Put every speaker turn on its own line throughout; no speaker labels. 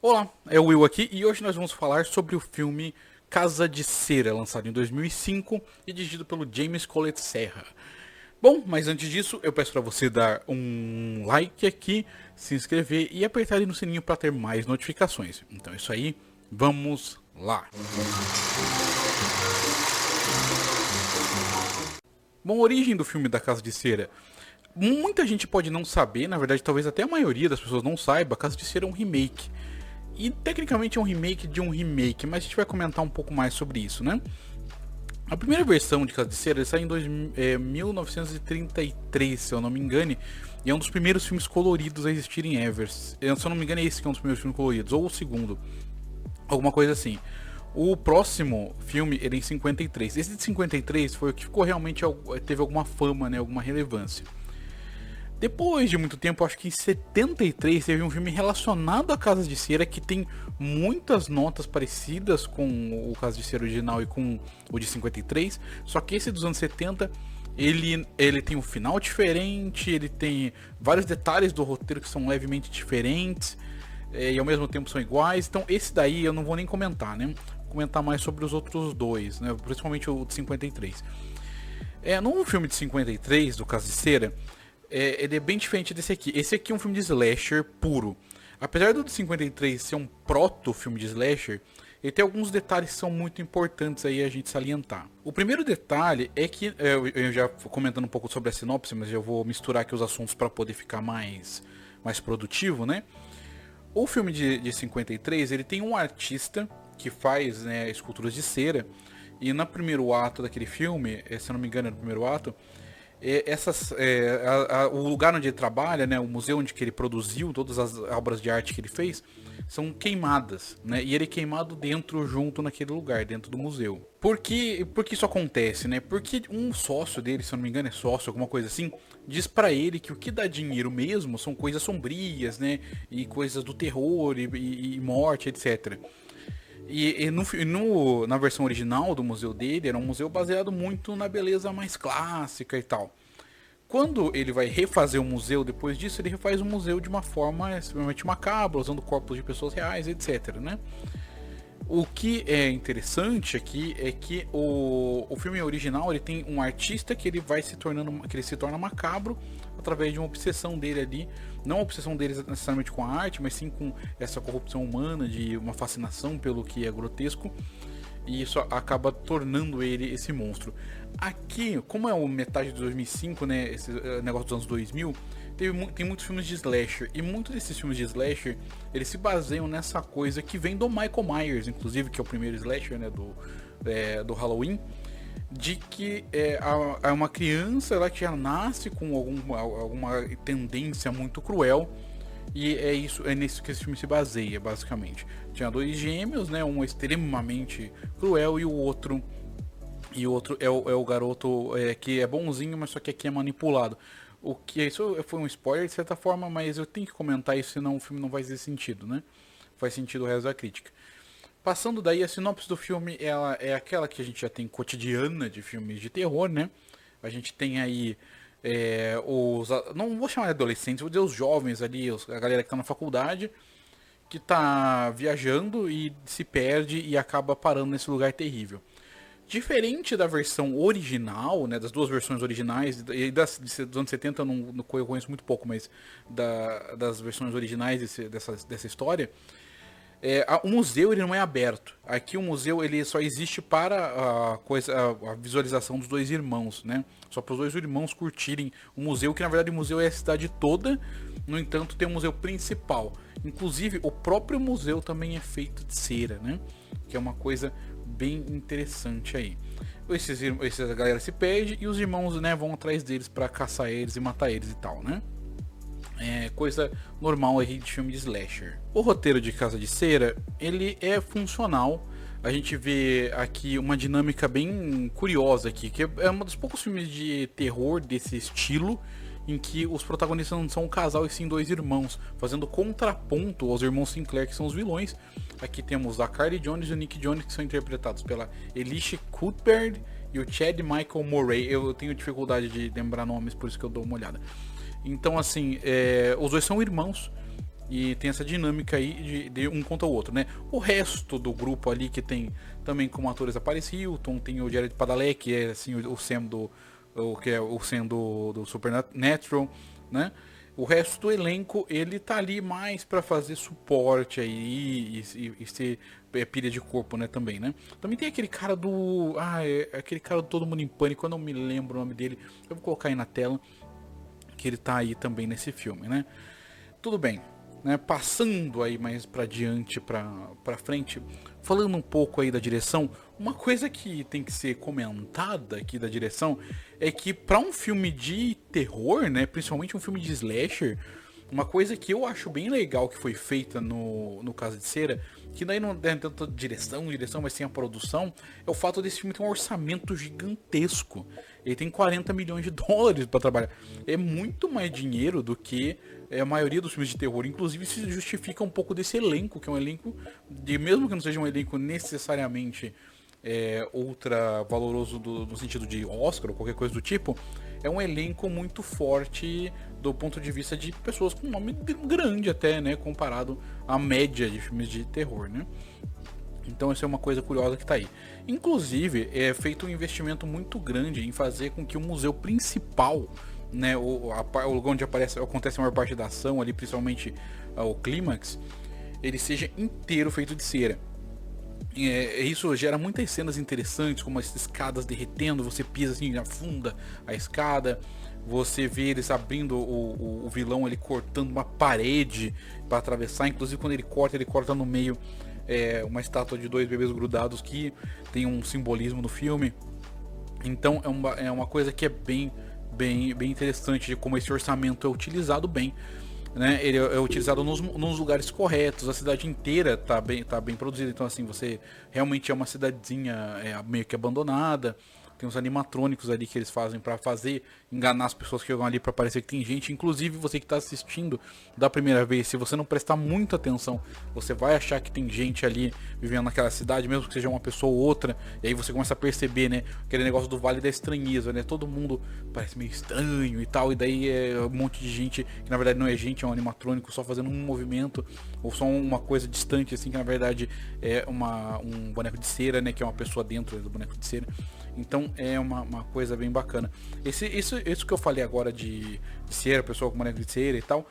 Olá, é o Will aqui e hoje nós vamos falar sobre o filme Casa de Cera, lançado em 2005 e dirigido pelo James Collet Serra. Bom, mas antes disso, eu peço para você dar um like aqui, se inscrever e apertar aí no sininho para ter mais notificações. Então é isso aí, vamos lá. Bom, a origem do filme da Casa de Cera. Muita gente pode não saber, na verdade talvez até a maioria das pessoas não saiba, Casa de Cera é um remake. E tecnicamente é um remake de um remake, mas a gente vai comentar um pouco mais sobre isso, né? A primeira versão de Casa de Cera saiu em 1933, se eu não me engane, e é um dos primeiros filmes coloridos a existirem ever. Se eu não me engano é esse que é um dos primeiros filmes coloridos, ou o segundo, alguma coisa assim. O próximo filme ele é em 53. Esse de 53 foi o que ficou realmente, teve alguma fama, né, alguma relevância. Depois de muito tempo, acho que em 73 teve um filme relacionado a Casa de Cera que tem muitas notas parecidas com o Casa de Cera original e com o de 53, só que esse dos anos 70 ele tem um final diferente, ele tem vários detalhes do roteiro que são levemente diferentes e ao mesmo tempo são iguais. Então esse daí eu não vou nem comentar, né? Vou comentar mais sobre os outros dois, né? Principalmente o de 53. No filme de 53 do Casa de Cera, ele é bem diferente desse aqui. Esse aqui é um filme de slasher puro. Apesar do de 53 ser um proto-filme de slasher, ele tem alguns detalhes que são muito importantes aí a gente salientar. O primeiro detalhe é que, eu já comentando um pouco sobre a sinopse, mas eu vou misturar aqui os assuntos para poder ficar mais produtivo, né? O filme de 53, ele tem um artista que faz, né, esculturas de cera, e no primeiro ato daquele filme, se eu não me engano é no primeiro ato, o lugar onde ele trabalha, né, o museu onde que ele produziu todas as obras de arte que ele fez, são queimadas, né, e ele é queimado junto naquele lugar, dentro do museu. Por que isso acontece, né? Porque um sócio dele, se eu não me engano é sócio, alguma coisa assim, diz pra ele que o que dá dinheiro mesmo são coisas sombrias, né, e coisas do terror e morte, etc. Na versão original do museu dele, era um museu baseado muito na beleza mais clássica e tal. Quando ele vai refazer o museu depois disso, ele refaz o museu de uma forma extremamente macabra, usando corpos de pessoas reais, etc, né? O que é interessante aqui é que o filme original ele tem um artista que ele se torna macabro através de uma obsessão dele ali, não a obsessão dele necessariamente com a arte, mas sim com essa corrupção humana, de uma fascinação pelo que é grotesco, e isso acaba tornando ele esse monstro. Aqui, como é o metade de 2005, né, esse negócio dos anos 2000, tem muitos filmes de slasher, e muitos desses filmes de slasher, eles se baseiam nessa coisa que vem do Michael Myers, inclusive, que é o primeiro slasher, né, do Halloween, de que uma criança ela que já nasce com alguma tendência muito cruel, e é nisso que esse filme se baseia, basicamente. Tinha dois gêmeos, né, um extremamente cruel e o outro é o garoto que é bonzinho, mas só que aqui é manipulado. O que isso foi um spoiler de certa forma, mas eu tenho que comentar isso, senão o filme não vai fazer sentido, né? Faz sentido o resto da crítica. Passando daí, a sinopse do filme ela é aquela que a gente já tem cotidiana de filmes de terror, né? A gente tem aí não vou chamar de adolescentes, vou dizer os jovens ali, a galera que tá na faculdade, que tá viajando e se perde e acaba parando nesse lugar terrível. Diferente da versão original, né, das duas versões originais, e dos anos 70 eu conheço muito pouco, mas das versões originais dessa história, o museu ele não é aberto. Aqui o museu ele só existe para a visualização dos dois irmãos, né? Só para os dois irmãos curtirem o museu, que na verdade o museu é a cidade toda, no entanto tem um museu principal. Inclusive o próprio museu também é feito de cera, né? Que é uma coisa bem interessante aí. A galera se perde e os irmãos, né, vão atrás deles para caçar eles e matar eles e tal, né? É coisa normal aí de filme de slasher. O roteiro de Casa de Cera, ele é funcional. A gente vê aqui uma dinâmica bem curiosa aqui, que é um dos poucos filmes de terror desse estilo em que os protagonistas não são um casal e sim dois irmãos, fazendo contraponto aos irmãos Sinclair, que são os vilões. Aqui temos a Carly Jones e o Nick Jones, que são interpretados pela Elisha Cuthbert e o Chad Michael Murray. Eu tenho dificuldade de lembrar nomes, por isso que eu dou uma olhada. Então, assim, os dois são irmãos e tem essa dinâmica aí de um contra o outro, né? O resto do grupo ali, que tem também como atores a Paris Hilton, tem o Jared Padalecki, que é assim o Sam que é o Sam do Supernatural, né? O resto do elenco, ele tá ali mais pra fazer suporte aí e ser pilha de corpo, né, também, né? Também tem aquele cara do... aquele cara do Todo Mundo em Pânico, eu não me lembro o nome dele. Eu vou colocar aí na tela, que ele tá aí também nesse filme, né? Tudo bem, né? Passando aí mais pra diante, pra frente, falando um pouco aí da direção, uma coisa que tem que ser comentada aqui da direção é que pra um filme de terror, né, principalmente um filme de slasher, uma coisa que eu acho bem legal que foi feita no Casa de Cera, que daí não é tanto direção, mas sim a produção, é o fato desse filme ter um orçamento gigantesco. Ele tem 40 milhões de dólares para trabalhar. É muito mais dinheiro do que a maioria dos filmes de terror. Inclusive, se justifica um pouco desse elenco, que é um elenco, mesmo que não seja um elenco necessariamente ultra valoroso no sentido de Oscar ou qualquer coisa do tipo, é um elenco muito forte do ponto de vista de pessoas com nome grande até, né, comparado à média de filmes de terror, né? Então essa é uma coisa curiosa que tá aí. Inclusive, é feito um investimento muito grande em fazer com que o museu principal, né, o lugar onde acontece a maior parte da ação ali, principalmente o clímax, ele seja inteiro feito de cera. Isso gera muitas cenas interessantes, como as escadas derretendo, você pisa assim, afunda a escada, você vê eles abrindo o vilão, ele cortando uma parede para atravessar, inclusive quando ele corta no meio uma estátua de dois bebês grudados que tem um simbolismo no filme. Então é uma coisa que é bem interessante de como esse orçamento é utilizado bem, né? Ele é utilizado nos lugares corretos, a cidade inteira tá bem produzida, então assim, você realmente é uma cidadezinha meio que abandonada. Tem uns animatrônicos ali que eles fazem pra enganar as pessoas que jogam ali, pra parecer que tem gente. Inclusive você que tá assistindo da primeira vez, se você não prestar muita atenção, você vai achar que tem gente ali vivendo naquela cidade, mesmo que seja uma pessoa ou outra. E aí você começa a perceber, né, aquele negócio do Vale da Estranheza, né? Todo mundo parece meio estranho e tal. E daí é um monte de gente que na verdade não é gente, é um animatrônico só fazendo um movimento, ou só uma coisa distante assim, que na verdade é um boneco de cera, né, que é uma pessoa dentro do boneco de cera. Então é uma coisa bem bacana. Isso que eu falei agora de cera, pessoal com boneco de cera e tal,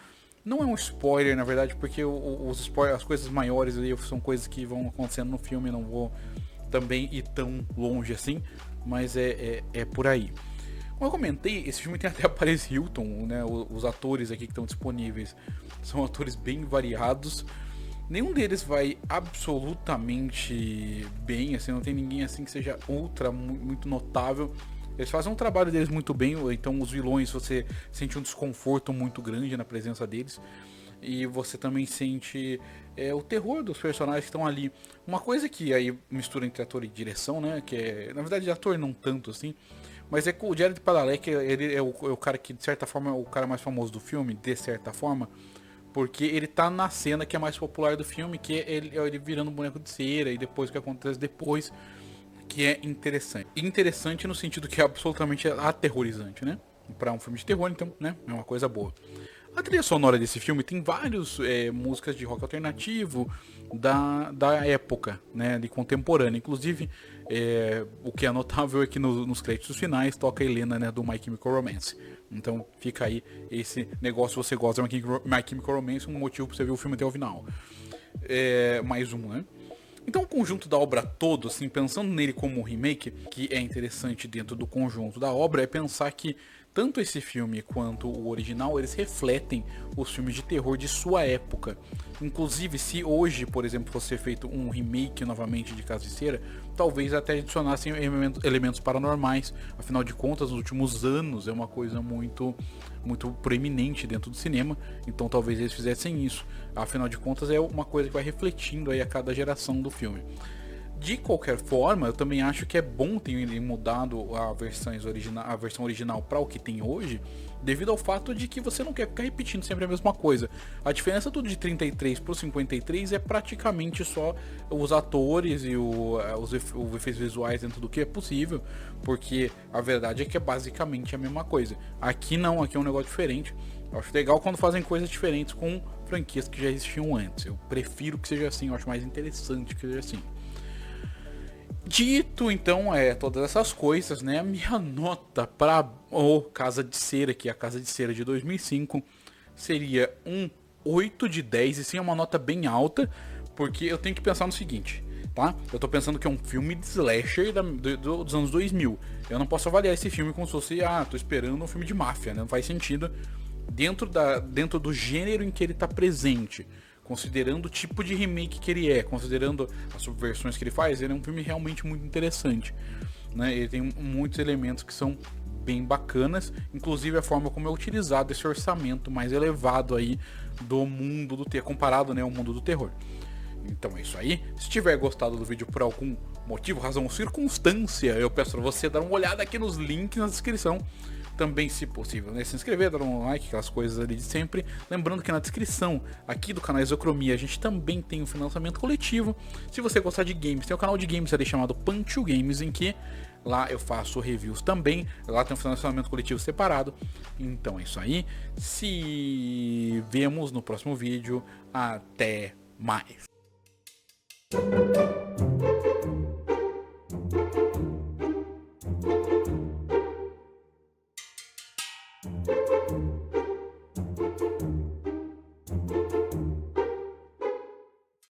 não é um spoiler, na verdade, porque os spoilers, as coisas maiores ali são coisas que vão acontecendo no filme, não vou também ir tão longe assim, mas é por aí. Como eu comentei, esse filme tem até a Paris Hilton, né? Os atores aqui que estão disponíveis são atores bem variados. Nenhum deles vai absolutamente bem, assim, não tem ninguém assim que seja muito notável. Eles fazem um trabalho deles muito bem, então os vilões você sente um desconforto muito grande na presença deles. E você também sente o terror dos personagens que estão ali. Uma coisa que aí mistura entre ator e direção, né? Que na verdade ator não tanto assim. Mas é que o Jared Padalecki, ele é o cara que de certa forma é o cara mais famoso do filme, de certa forma. Porque ele tá na cena que é mais popular do filme, que é ele virando um boneco de cera, e depois o que acontece depois, que é interessante. Interessante no sentido que é absolutamente aterrorizante, né? Pra um filme de terror, então, né? É uma coisa boa. A trilha sonora desse filme tem várias músicas de rock alternativo da época, né? De contemporânea. Inclusive, o que é notável é que nos créditos finais toca a Helena, né? Do My Chemical Romance. Então fica aí esse negócio, se você gosta de My Chemical Romance, um motivo pra você ver o filme até o final. Mais um, né? Então o conjunto da obra todo, assim, pensando nele como um remake, que é interessante dentro do conjunto da obra, é pensar que tanto esse filme quanto o original, eles refletem os filmes de terror de sua época. Inclusive, se hoje, por exemplo, fosse feito um remake novamente de Casa de Cera, talvez até adicionassem elementos paranormais. Afinal de contas, nos últimos anos é uma coisa muito proeminente dentro do cinema, então talvez eles fizessem isso. Afinal de contas, é uma coisa que vai refletindo aí a cada geração do filme. De qualquer forma, eu também acho que é bom ter mudado a versão original para o que tem hoje, devido ao fato de que você não quer ficar repetindo sempre a mesma coisa. A diferença do de 33 para o 53 é praticamente só os atores e os efeitos visuais dentro do que é possível, porque a verdade é que é basicamente a mesma coisa. Aqui não, aqui é um negócio diferente. Eu acho legal quando fazem coisas diferentes com franquias que já existiam antes. Eu prefiro que seja assim, eu acho mais interessante que seja assim. Dito então todas essas coisas, né, a minha nota para Casa de Cera, que é a Casa de Cera de 2005, seria um 8 de 10, e sim é uma nota bem alta, porque eu tenho que pensar no seguinte, tá? Eu tô pensando que é um filme de slasher dos anos 2000. Eu não posso avaliar esse filme como se fosse, tô esperando um filme de máfia, né? Não faz sentido dentro do gênero em que ele tá presente. Considerando o tipo de remake que ele é, considerando as subversões que ele faz, ele é um filme realmente muito interessante, né? Ele tem muitos elementos que são bem bacanas, inclusive a forma como é utilizado esse orçamento mais elevado aí do mundo do terror, comparado, né, ao mundo do terror. Então é isso aí. Se tiver gostado do vídeo por algum motivo, razão ou circunstância, eu peço para você dar uma olhada aqui nos links na descrição. Também, se possível, né, se inscrever, dar um like, aquelas coisas ali de sempre. Lembrando que na descrição aqui do canal Isocromia a gente também tem um financiamento coletivo. Se você gostar de games, tem um canal de games ali chamado Punch Games, em que lá eu faço reviews também. Lá tem um financiamento coletivo separado. Então é isso aí. Se vemos no próximo vídeo. Até mais.